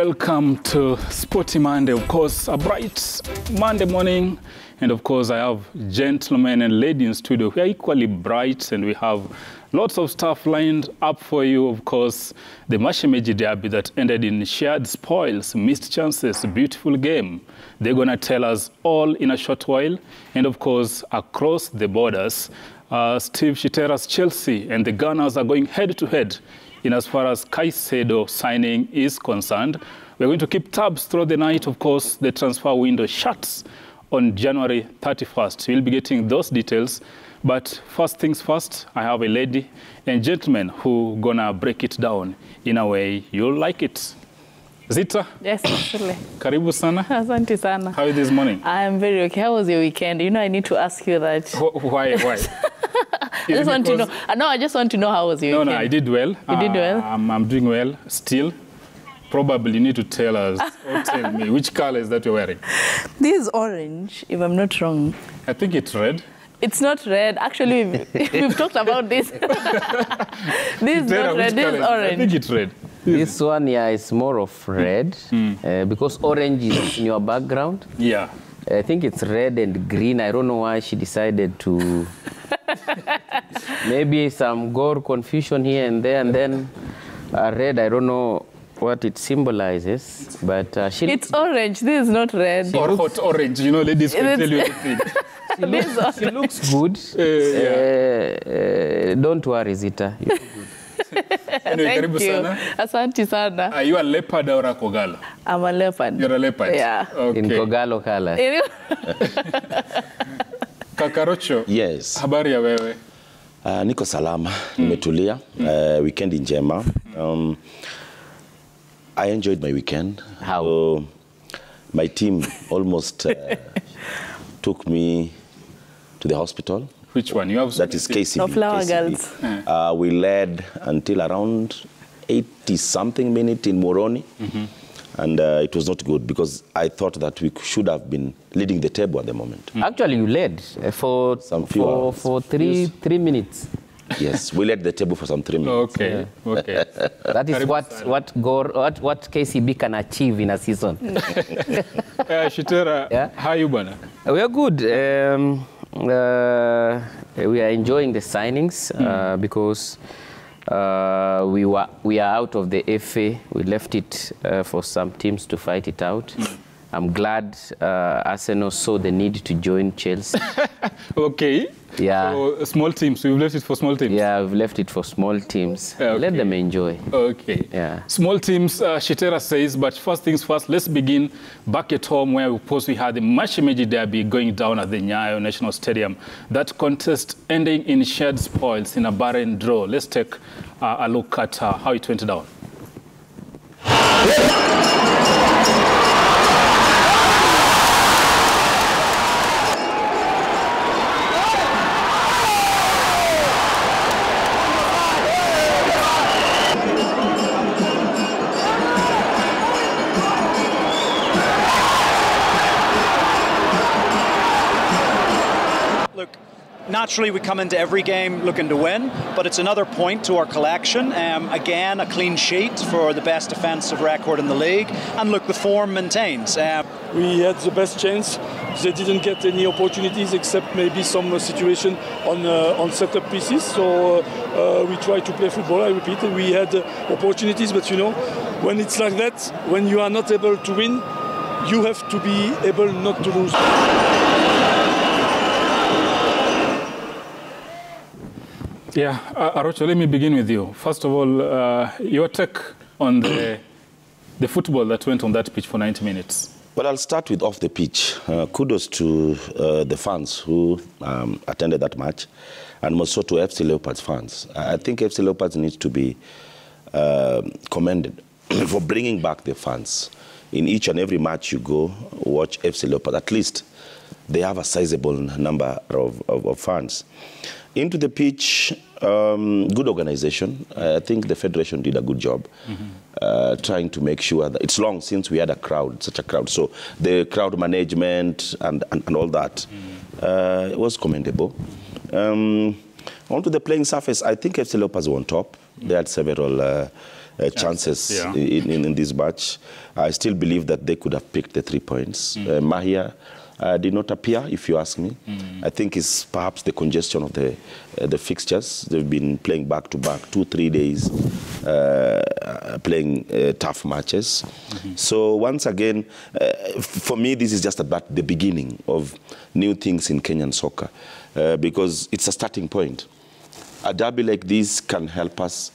Welcome to Sporty Monday. Of course, a bright Monday morning. And of course, I have gentlemen and ladies in studio. We are equally bright and we have lots of stuff lined up for you. Of course, the Mashemeji derby that ended in shared spoils, missed chances, beautiful game. They're going to tell us all in a short while. And of course, across the borders, Steve Shitera's Chelsea and the Gunners are going head-to-head in as far as Caicedo signing is concerned. We're going to keep tabs throughout the night. Of course, the transfer window shuts on January 31st. We'll be getting those details. But first things first, I have a lady and gentleman who gonna break it down in a way you'll like it. Zita? Yes, actually. Karibu sana. Asante sana. How are you this morning? I am very okay. How was your weekend? You know, I need to ask you that. Why? I just want to know. No, I just want to know how was your weekend. No, I did well. You did well? I'm doing well still. Probably you need to tell us or tell me which color is that you're wearing. This is orange, if I'm not wrong. I think it's red. It's not red. Actually, we've talked about this. This is not red. This is orange. I think it's red. This one, yeah, is more of red because orange is in your background. Yeah. I think it's red and green. I don't know why she decided to. Maybe some gore confusion here and there, and then red. I don't know what it symbolizes, but it's orange. This is not red. Or hot orange. You know, ladies can tell you anything. She looks good. Don't worry, Zita. You're good. Thank you. Asante sana. Are you a leopard or a kogalo? I'm a leopard. You're a leopard? Yeah. Okay. In kogalo color. Kakarocho. Yes. Habari ya wewe? Niko salama, nimetulia. Weekend njema. I enjoyed my weekend. How? So, my team almost took me to the hospital. Which one? You have that is KCB. No flower KCB. girls. We led until around 80-something minutes in Moroni. And it was not good because I thought that we should have been leading the table at the moment. Actually, you led for 3 minutes. Yes, we led the table for some 3 minutes. Okay, yeah. Okay. That is what KCB can achieve in a season. Shitera, yeah? How are you, Bana? We are good. We are enjoying the signings because we are out of the FA. We left it for some teams to fight it out. I'm glad Arsenal saw the need to join Chelsea. Okay. Yeah. So small teams. We've left it for small teams. Yeah, we've left it for small teams. Okay. Let them enjoy. Okay. Yeah. Small teams, Shitera says, but first things first, let's begin back at home where we had the Mashemeji derby going down at the Nyayo National Stadium. That contest ending in shared spoils in a barren draw. Let's take a look at how it went down. Naturally, we come into every game looking to win, but it's another point to our collection. Again, a clean sheet for the best defensive record in the league. And look, the form maintains. We had the best chance. They didn't get any opportunities except maybe some situation on setup pieces. So we tried to play football, I repeat. We had opportunities, but you know, when it's like that, when you are not able to win, you have to be able not to lose. Yeah, Arocho, let me begin with you. First of all, your take on the football that went on that pitch for 90 minutes. Well, I'll start with off the pitch. Kudos to the fans who attended that match, and also to FC Leopards fans. I think FC Leopards needs to be commended for bringing back the fans. In each and every match you go, watch FC Leopards. At least they have a sizable number of fans. Into the pitch, good organization. I think the Federation did a good job trying to make sure that it's long since we had a crowd, such a crowd. So the crowd management and all that was commendable. Onto the playing surface, I think FC Leopards were on top. They had several chances Yeah. in this match. I still believe that they could have picked the 3 points. Mahia did not appear, if you ask me. I think it's perhaps the congestion of the fixtures. They've been playing back-to-back, 2-3 days, playing tough matches. So once again, for me, this is just about the beginning of new things in Kenyan soccer, because it's a starting point. A derby like this can help us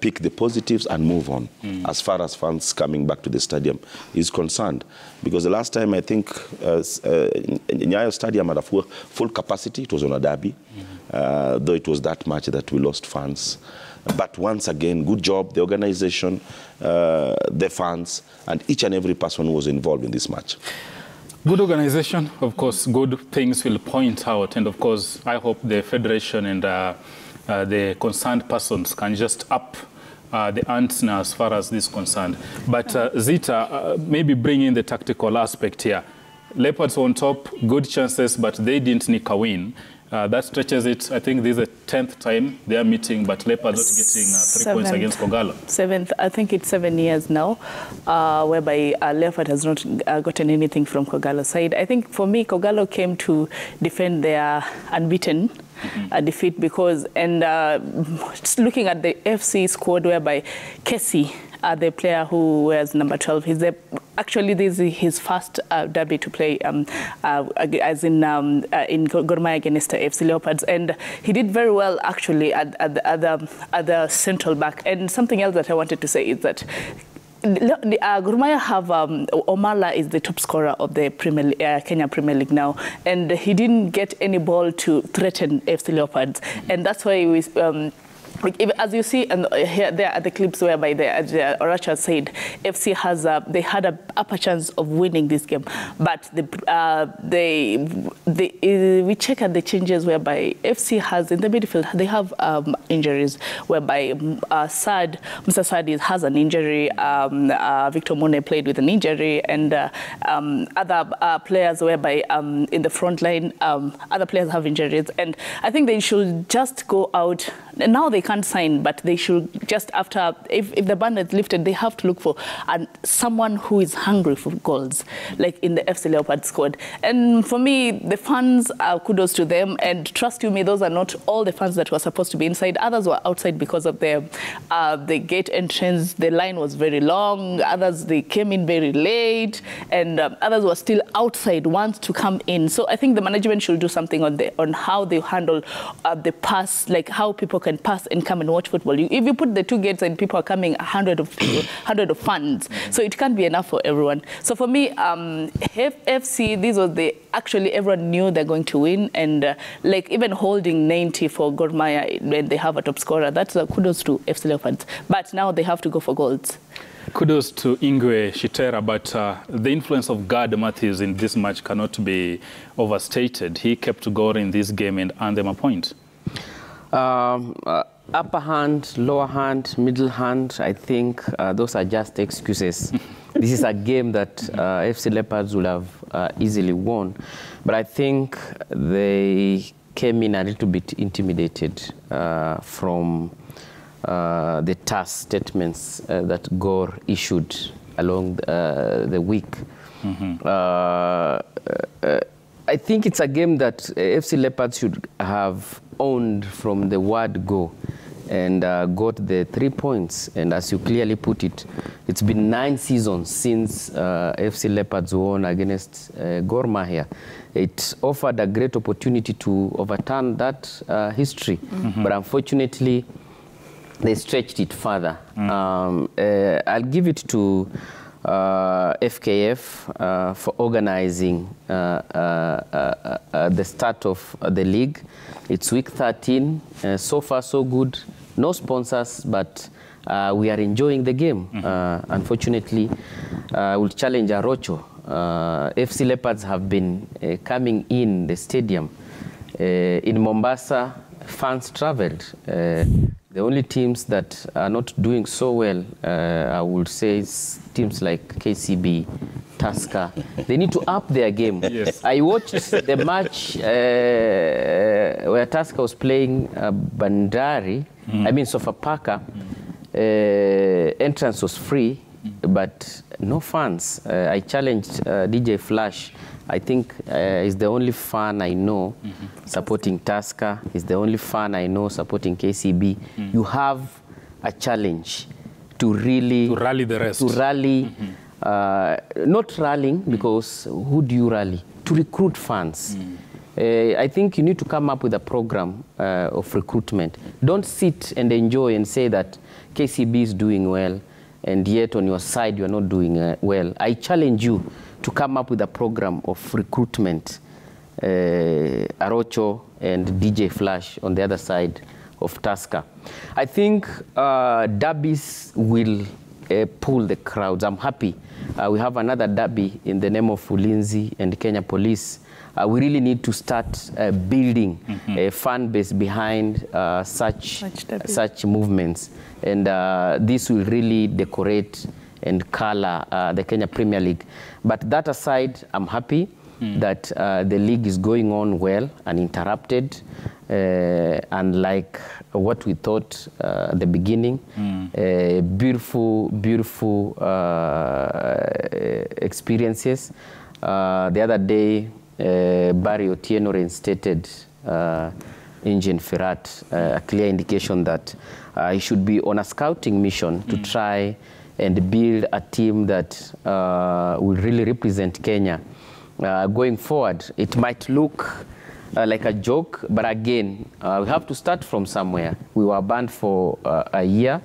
pick the positives and move on as far as fans coming back to the stadium is concerned. Because the last time, I think, Nyayo Stadium had a full capacity. It was on a derby, though it was that match that we lost fans. But once again, good job, the organization, the fans, and each and every person who was involved in this match. Good organization, of course, good things will point out. And of course, I hope the federation and the concerned persons can just up the ante now as far as this is concerned. But Zita, maybe bring in the tactical aspect here. Leopards on top, good chances, but they didn't nick a win. That stretches it. I think this is the 10th time they are meeting, but Leopards not getting 3 points against Kogalo. 7th, I think it's 7 years now, whereby Leopard has not gotten anything from Kogalo side. I think for me, Kogalo came to defend their unbeaten defeat because, and just looking at the FC squad, whereby Kessie, the player who wears number 12, he's actually this is his first derby to play, as in Gor Mahia against the FC Leopards, and he did very well actually at the central back. And something else that I wanted to say is that Gor Mahia have Omala is the top scorer of the Kenya Premier League now, and he didn't get any ball to threaten FC Leopards, and that's why we. As you see, and there are the clips whereby Oracha said FC has they had an upper chance of winning this game, but we check at the changes whereby FC has in the midfield they have injuries whereby Mr. Saad has an injury, Victor Mone played with an injury, and other players whereby in the front line other players have injuries, and I think they should just go out. Now they can't sign, but they should just after, if the ban is lifted, they have to look for someone who is hungry for goals, like in the FC Leopard squad. And for me, the fans, kudos to them. And trust you me, those are not all the fans that were supposed to be inside. Others were outside because of the gate entrance. The line was very long. Others, they came in very late. And others were still outside, want to come in. So I think the management should do something on how they handle the pass, like how people can pass and come and watch football. If you put the two gates and people are coming, 100 of fans, so it can't be enough for everyone. So for me, FC, this was actually everyone knew they're going to win, and like even holding 90 for Gor Mahia when they have a top scorer, that's kudos to FC Leopards. But now they have to go for goals. Kudos to Ingwe Shitera, but the influence of Gad Matthews in this match cannot be overstated. He kept Gor in this game and earned them a point. Upper hand, lower hand, middle hand, I think those are just excuses. This is a game that FC Leopards would have easily won. But I think they came in a little bit intimidated from the tough statements that Gor issued along the week. I think it's a game that FC Leopards should have owned from the word go and got the 3 points. And as you clearly put it, it's been 9 seasons since FC Leopards won against Gor Mahia. It offered a great opportunity to overturn that history, but unfortunately, they stretched it further. I'll give it to FKF for organizing the start of the league. It's week 13. So far, so good. No sponsors, but we are enjoying the game. Unfortunately, we'll challenge Arocho. FC Leopards have been coming in the stadium. In Mombasa, fans traveled. The only teams that are not doing so well, I would say, is teams like KCB, Tusker. They need to up their game. Yes. I watched the match where Tusker was playing Bandari, I mean Sofapaka. entrance was free, but no fans. I challenged DJ Flash. I think is the only fan I know supporting Tusker. Is the only fan I know supporting KCB. You have a challenge to really rally the rest. To rally, not rallying because who do you rally? To recruit fans. I think you need to come up with a program of recruitment. Don't sit and enjoy and say that KCB is doing well, and yet on your side you are not doing well. I challenge you to come up with a program of recruitment. Arocho and DJ Flash on the other side of Tusker. I think derbies will pull the crowds. I'm happy. We have another derby in the name of Ulinzi and Kenya Police. We really need to start building a fan base behind such movements. And this will really decorate and color the Kenya Premier League. But that aside, I'm happy that the league is going on well, uninterrupted, unlike what we thought at the beginning. Beautiful, beautiful experiences. The other day, Barry Otieno reinstated Engine Ferrat, a clear indication that he should be on a scouting mission to try and build a team that will really represent Kenya going forward. It might look like a joke, but again, we have to start from somewhere. We were banned for a year.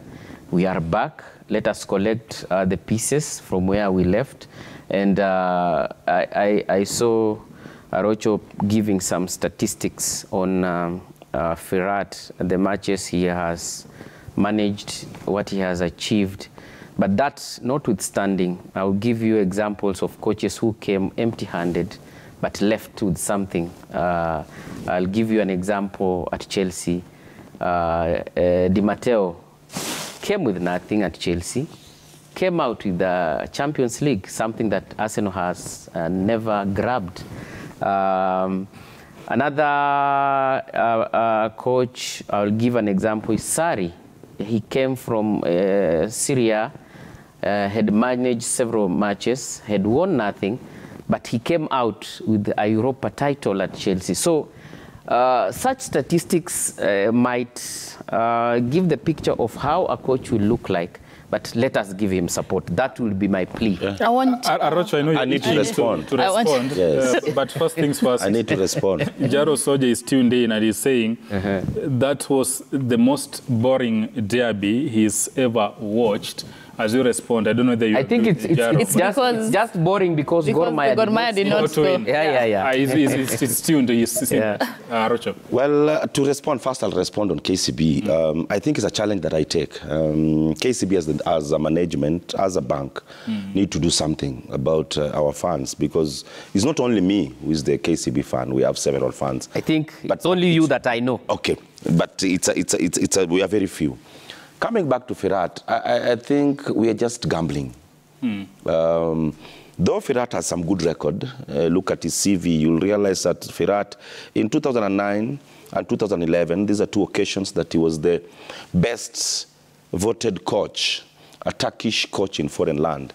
We are back. Let us collect the pieces from where we left. And I saw Arocho giving some statistics on Ferrat, the matches he has managed, what he has achieved. But that notwithstanding, I'll give you examples of coaches who came empty-handed but left with something. I'll give you an example at Chelsea. Di Matteo came with nothing at Chelsea, came out with the Champions League, something that Arsenal has never grabbed. Another coach, I'll give an example, is Sarri. He came from Syria, had managed several matches, had won nothing, but he came out with a Europa title at Chelsea. So such statistics might give the picture of how a coach will look like, but let us give him support. That will be my plea. Yeah. I want. Arocho, I know you need to respond. Yes. But first things first. I need to respond. Jaro Soja is tuned in and he's saying that was the most boring derby he's ever watched. As you respond, I don't know whether you. I think it's just boring because Gor Mahia did not score. Yeah. It's tuned. Arocho. Well, to respond first, I'll respond on KCB. I think it's a challenge that I take. KCB as a management, as a bank, need to do something about our fans, because it's not only me who is the KCB fan. We have several fans. I think it's only you that I know. Okay, but we are very few. Coming back to Ferrat, I think we are just gambling. Though Ferrat has some good record, look at his CV, you'll realize that Ferrat, in 2009 and 2011, these are two occasions that he was the best voted coach, a Turkish coach in foreign land,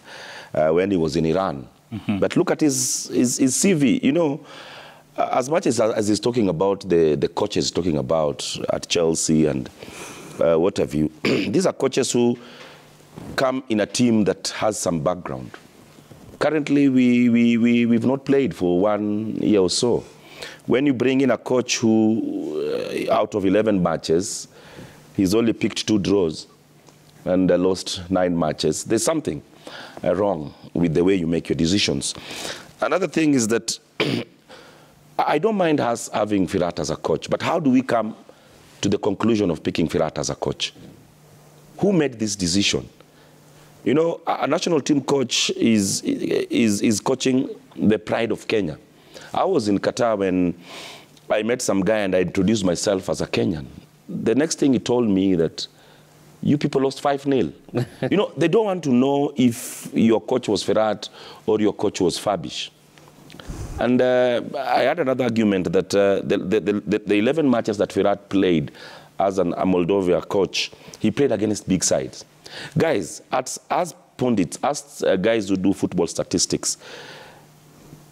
when he was in Iran. But look at his CV, you know, as much as he's talking about the coaches talking about at Chelsea and what have you, these are coaches who come in a team that has some background. Currently, we've not played for 1 year or so. When you bring in a coach who, out of 11 matches, he's only picked 2 draws and lost 9 matches, there's something wrong with the way you make your decisions. Another thing is that I don't mind us having Ferrat as a coach, but how do we come to the conclusion of picking Ferrat as a coach? Who made this decision? You know, a national team coach is coaching the pride of Kenya. I was in Qatar when I met some guy and I introduced myself as a Kenyan. The next thing he told me that you people lost 5-0. You know, they don't want to know if your coach was Ferrat or your coach was Fabish. And I had another argument that the 11 matches that Ferrat played as a Moldova coach, he played against big sides. Guys, as pundits, as guys who do football statistics,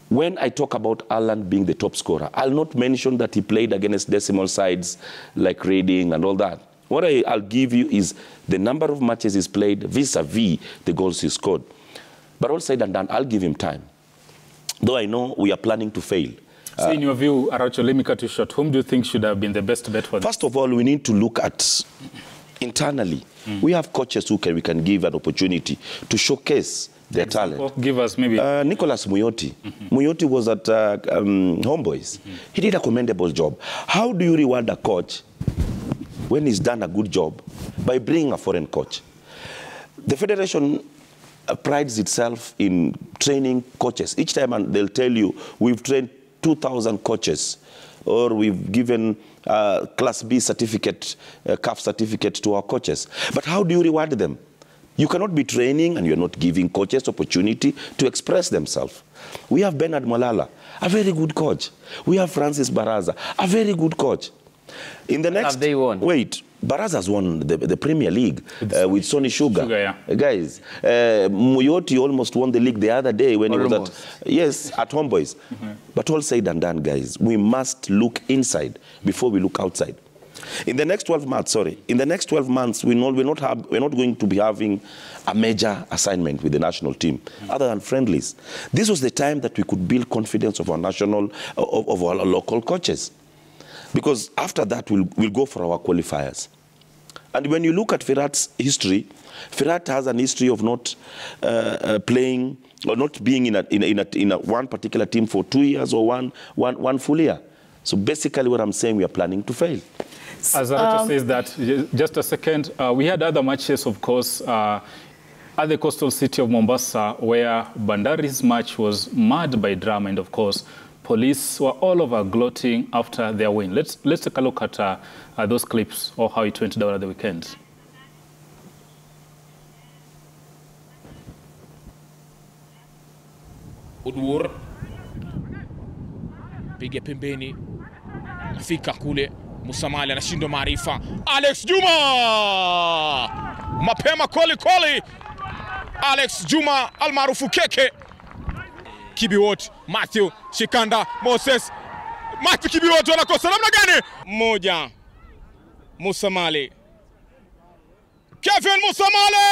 when I talk about Alan being the top scorer, I'll not mention that he played against decimal sides like Reading and all that. What I'll give you is the number of matches he's played vis-a-vis the goals he scored. But all said and done, I'll give him time. Though I know we are planning to fail. So in your view, Araujo, let me cut you short. Whom do you think should have been the best bet for this? First of all, we need to look at internally. We have coaches who we can give an opportunity to showcase their talent. Give us maybe. Nicholas Muyoti. Muyoti was at Homeboys. He did a commendable job. How do you reward a coach when he's done a good job? By bringing a foreign coach. The federation prides itself in training coaches. Each time they'll tell you, we've trained 2,000 coaches, or we've given Class B certificate, CAF certificate to our coaches. But how do you reward them? You cannot be training and you're not giving coaches opportunity to express themselves. We have Bernard Molala, a very good coach. We have Francis Baraza, a very good coach. In the next, have they won? Wait, Baraza's won the Premier League with Sonny Sugar. Guys, Muyoti almost won the league the other day when he was at Homeboys. But all said and done, guys, we must look inside before we look outside. In the next 12 months, we're not going to be having a major assignment with the national team, other than friendlies. This was the time that we could build confidence of our of our local coaches. Because after that, we'll go for our qualifiers. And when you look at Firat's history, Firat has an history of not playing or not being in one particular team for 2 years or one full year. So basically what I'm saying, we are planning to fail. As Araujo says that, just a second, we had other matches, of course, at the coastal city of Mombasa, where Bandari's match was marred by drama, and of course, police were all over gloating after their win. Let's take a look at those clips or how it went down at the weekend. Udur piga pembeni, nafika kule, Musamali anashindwa maarifa. Alex Juma mapema koli. Alex Juma almaarufu Keke. Kibiwot, Matthew Shikanda, Moses. Matthew Kibiwot wanakosa namna gani? Moja. Musamali. Kevin Musamali!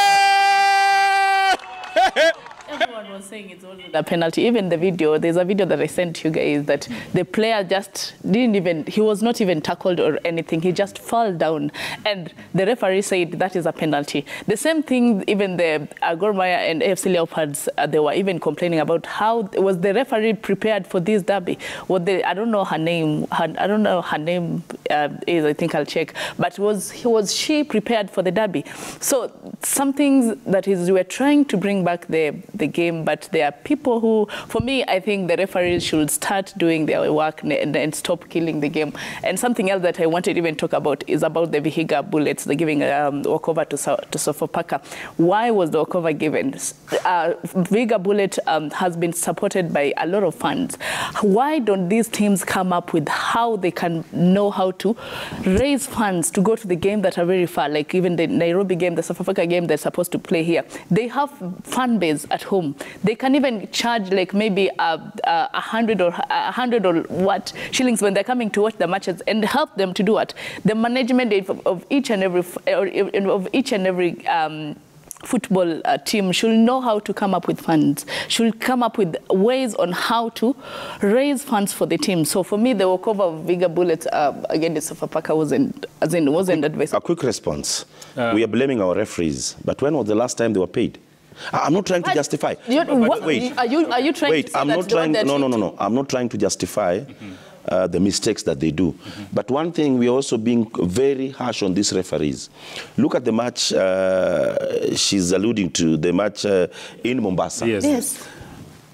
Everyone was saying it wasn't a penalty. Even the video, there's a video that I sent you guys that the player just didn't even, he was not even tackled or anything. He just fell down. And the referee said that is a penalty. The same thing, even the Gor Mahia and AFC Leopards, they were even complaining about how was the referee prepared for this derby. I don't know her name. I don't know her name is, I think I'll check. But was she prepared for the derby? So some things that is, we're trying to bring back the game, but there are people who, for me, I think the referees should start doing their work and stop killing the game. And something else that I wanted to even talk about is about the Vihiga Bullets. They're giving walkover to Sofapaka. Why was the walkover given? Vihiga Bullet has been supported by a lot of funds. Why don't these teams come up with how they can know how to raise funds to go to the game that are very far, like even the Nairobi game, the Sofapaka game they're supposed to play here? They have fan base at home. They can even charge like maybe 100 or what shillings when they're coming to watch the matches and help them to do it. The management of each and every football team should know how to come up with funds, should come up with ways on how to raise funds for the team. So for me, the walkover of Vihiga Bullets against Sofapaka wasn't advisable. A quick response. We are blaming our referees, but when was the last time they were paid? I'm not trying to justify. Wait. Are you trying to say I'm not trying. No. I'm not trying to justify the mistakes that they do. But one thing, we are also being very harsh on these referees. Look at the match she's alluding to, the match in Mombasa. Yes.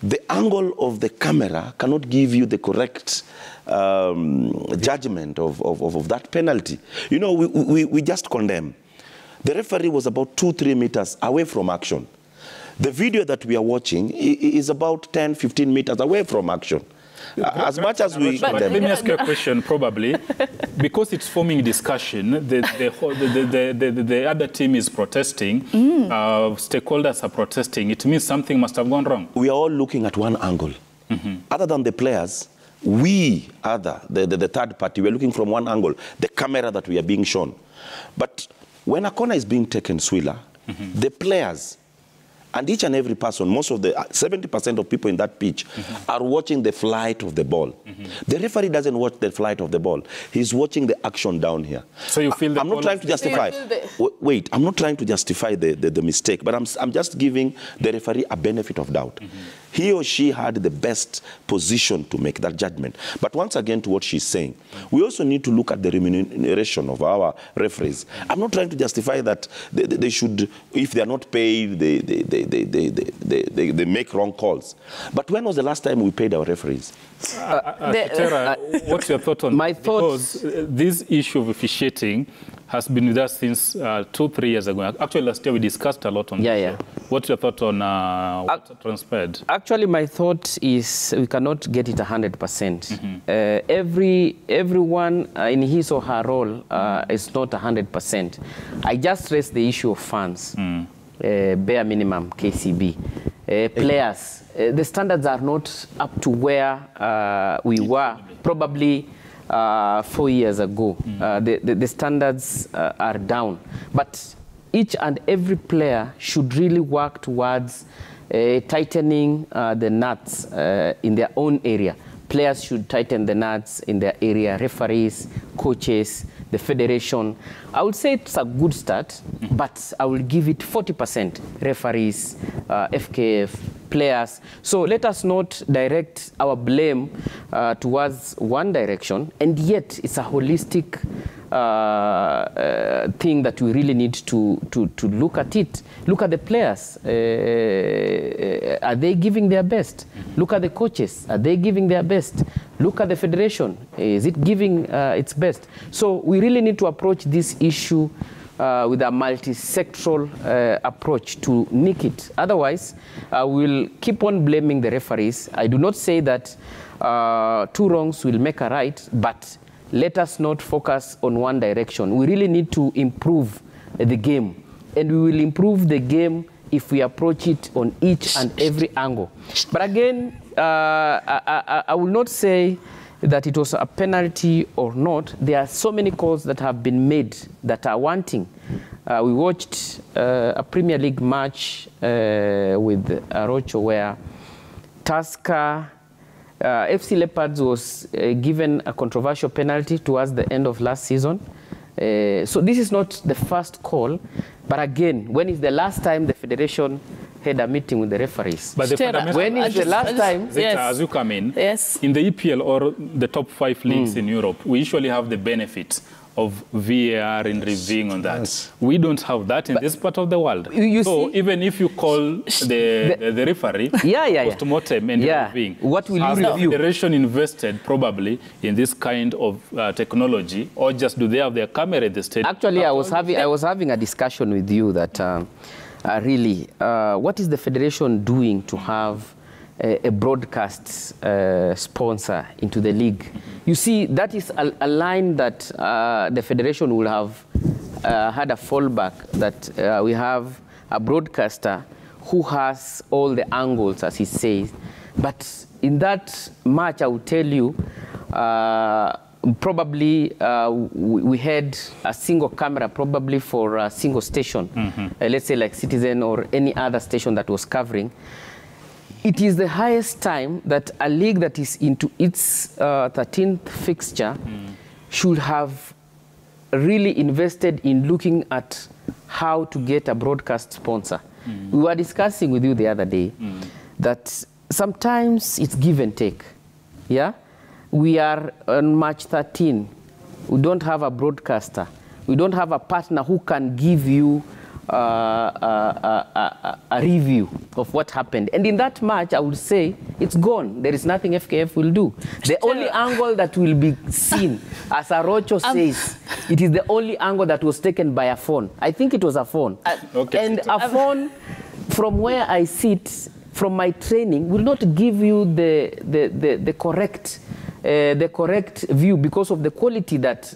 The angle of the camera cannot give you the correct judgment of that penalty. You know, we just condemn. The referee was about 2-3 meters away from action. The video that we are watching is about 10-15 meters away from action. As much as we... Let me ask you a question, probably. Because it's forming discussion, the other team is protesting, stakeholders are protesting. It means something must have gone wrong. We are all looking at one angle. Other than the players, we, the third party, we're looking from one angle, the camera that we are being shown. But when a corner is being taken, Swila, the players and each and every person, most of the 70% of people in that pitch are watching the flight of the ball. The referee doesn't watch the flight of the ball. He's watching the action down here. So you feel I'm not trying to justify. Wait, I'm not trying to justify the mistake, but I'm just giving the referee a benefit of doubt. He or she had the best position to make that judgment. But once again, to what she's saying, we also need to look at the remuneration of our referees. I'm not trying to justify that they should, if they are not paid, they make wrong calls. But when was the last time we paid our referees? Tara, what's your thought on my thoughts? Because this issue of officiating has been with us since 2-3 years ago. Actually, last year we discussed a lot on this. What's your thought on what transpired? Actually, my thought is we cannot get it 100%. Everyone in his or her role is not 100%. I just raised the issue of funds, bare minimum, KCB. Players, the standards are not up to where we were probably 4 years ago. The standards are down. But each and every player should really work towards tightening the nuts in their own area. Players should tighten the nuts in their area, referees, coaches, the federation. I would say it's a good start, but I will give it 40%. Referees, FKF, players. So let us not direct our blame towards one direction, and yet it's a holistic thing that we really need to look at it. Look at the players. Are they giving their best? Look at the coaches. Are they giving their best? Look at the federation. Is it giving its best? So we really need to approach this issue with a multi-sectoral approach to nick it. Otherwise, we'll keep on blaming the referees. I do not say that 2 wrongs will make a right, but let us not focus on one direction. We really need to improve the game. And we will improve the game if we approach it on each and every angle. But again, I will not say that it was a penalty or not. There are so many calls that have been made that are wanting. We watched a Premier League match with Arocho where Tusker, FC Leopards was given a controversial penalty towards the end of last season. So this is not the first call. But again, when is the last time the federation had a meeting with the referees? But when is the last time? As you come in, in the EPL or the top 5 leagues in Europe, we usually have the benefit of VAR in reviewing on that. We don't have that in this part of the world. So even if you call the referee post-mortem and reviewing, what will you review? The federation invested probably in this kind of technology, or just do they have their camera at the stadium? Actually, I was having a discussion with you that really, what is the federation doing to have a broadcast sponsor into the league? You see, that is a line that the federation will have had a fallback, that we have a broadcaster who has all the angles, as he says. But in that match, I will tell you, probably we had a single camera probably for a single station, let's say like Citizen or any other station that was covering. It is the highest time that a league that is into its 13th fixture should have really invested in looking at how to get a broadcast sponsor. We were discussing with you the other day that sometimes it's give and take. Yeah, we are on match 13. We don't have a broadcaster. We don't have a partner who can give you a review of what happened. And in that match, I would say it's gone. There is nothing FKF will do. The only angle that will be seen, as Arocho says, it is the only angle that was taken by a phone. I think it was a phone. And a phone, from where I sit, from my training will not give you the correct view because of the quality that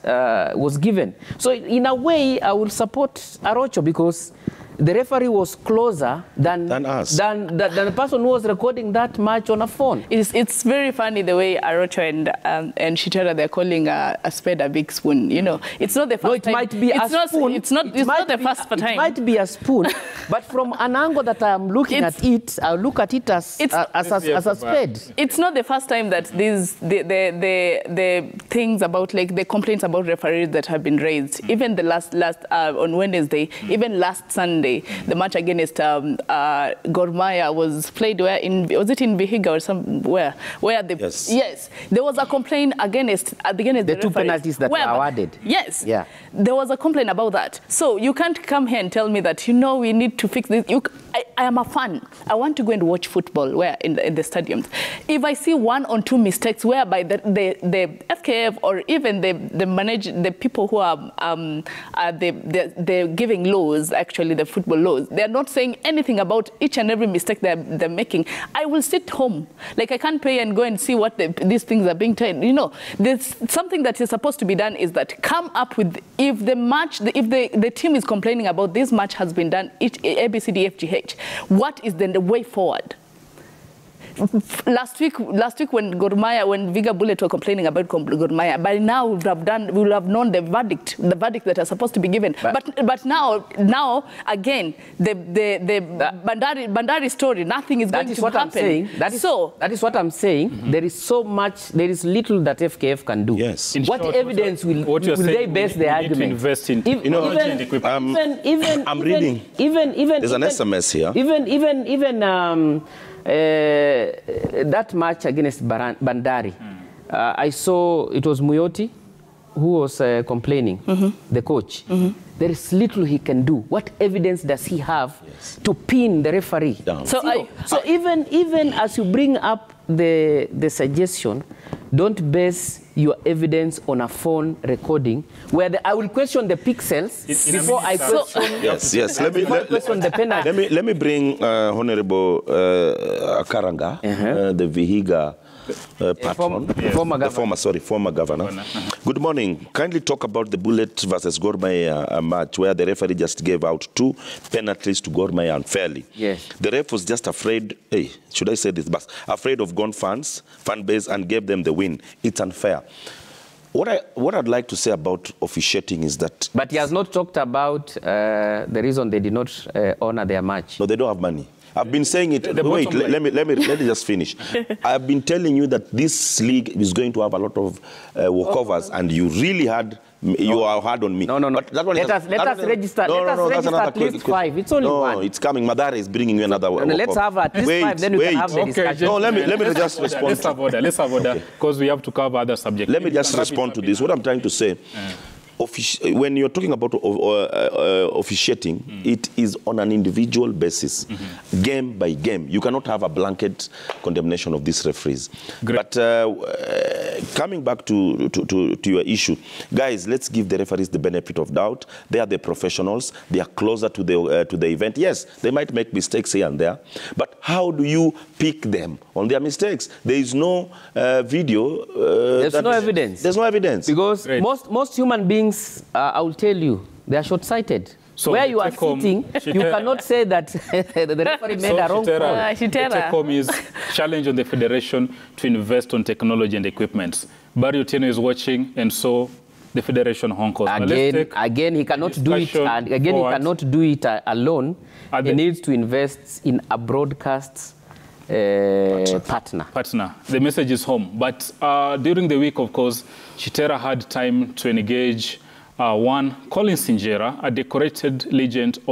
was given. So in a way, I will support Arocho because the referee was closer than us, than the person who was recording that match on a phone. It's very funny the way Arocho and Shitera, they're calling a spade a big spoon. You know, it's not the first time. It might be a spoon. It's not the first time. It might be a spoon, but from an angle that I'm looking at it, I'll look at it as a spade. It's not the first time that the things about, like, the complaints about referees that have been raised. Even the last on Wednesday, even last Sunday, the match against Gor Mahia was played was it in Vihiga or somewhere where yes, there was a complaint against the two penalties that were awarded. Yes, yeah, there was a complaint about that. So you can't come here and tell me that, you know, we need to fix this. I am a fan. I want to go and watch football where in the stadiums. If I see 1 or 2 mistakes whereby the FKF or even the people who are they're giving laws, actually the football laws, they're not saying anything about each and every mistake they're making, I will sit home. Like, I can't pay and go and see what these things are being told. You know, there's something that is supposed to be done is that come up with, if the team is complaining about this match has been done, ABCDFGH, what is then the way forward? Last week when Viga Bullet were complaining about Gor Mahia, by now we will have known the verdict that are supposed to be given. But now again, the Bandari story, nothing is going to happen. That is what I'm saying. Mm-hmm. There is little that FKF can do. Yes. What evidence will they base their argument? Invest in There's an SMS here. That match against Bandari, I saw it was Muyoti who was complaining, the coach. There is little he can do. What evidence does he have to pin the referee down? So even as you bring up the suggestion, don't base your evidence on a phone recording where I will question the pixels before I question. Yes. Let the penalty. Let me bring Honorable Karanga, the Vihiga patron, former governor. Good morning. Kindly talk about the Bullet versus Gor Mahia match where the referee just gave out 2 penalties to Gor Mahia unfairly. Yes. The ref was just afraid, should I say this, but afraid of Gone fan base and gave them the win. It's unfair. What I'd like to say about officiating is that... But he has not talked about the reason they did not honor their match. No, they don't have money. I've been saying it. Wait, let me just finish. I've been telling you that this league is going to have a lot of walkovers, and you really you are hard on me. No. But that one let us register. Let us register at least 5. It's only 1. No, it's coming. Bandari is bringing you another walkover. Let's have at least 5. Then we can have the discussion. No, let me just respond. Let's have order, because we have to cover other subjects. Let me just respond to this. What I'm trying to say. When you're talking about officiating, it is on an individual basis, game by game. You cannot have a blanket condemnation of these referees. Great. But coming back to your issue, guys, let's give the referees the benefit of doubt. They are the professionals. They are closer to the event. Yes, they might make mistakes here and there, but how do you pick them on their mistakes? There is no video. There's no evidence. There's no evidence. Because most human beings, I will tell you, they are short-sighted. So where you are sitting, you cannot say that the referee made a wrong call. Telecom is challenge on the federation to invest on technology and equipment. Barry Otieno is watching, and so the federation honkos. Again, he cannot do it. And again, he cannot do it alone. He needs to invest in a broadcast partner. The message is home. But during the week, of course, Shitera had time to engage one Colin Sinjera, a decorated legend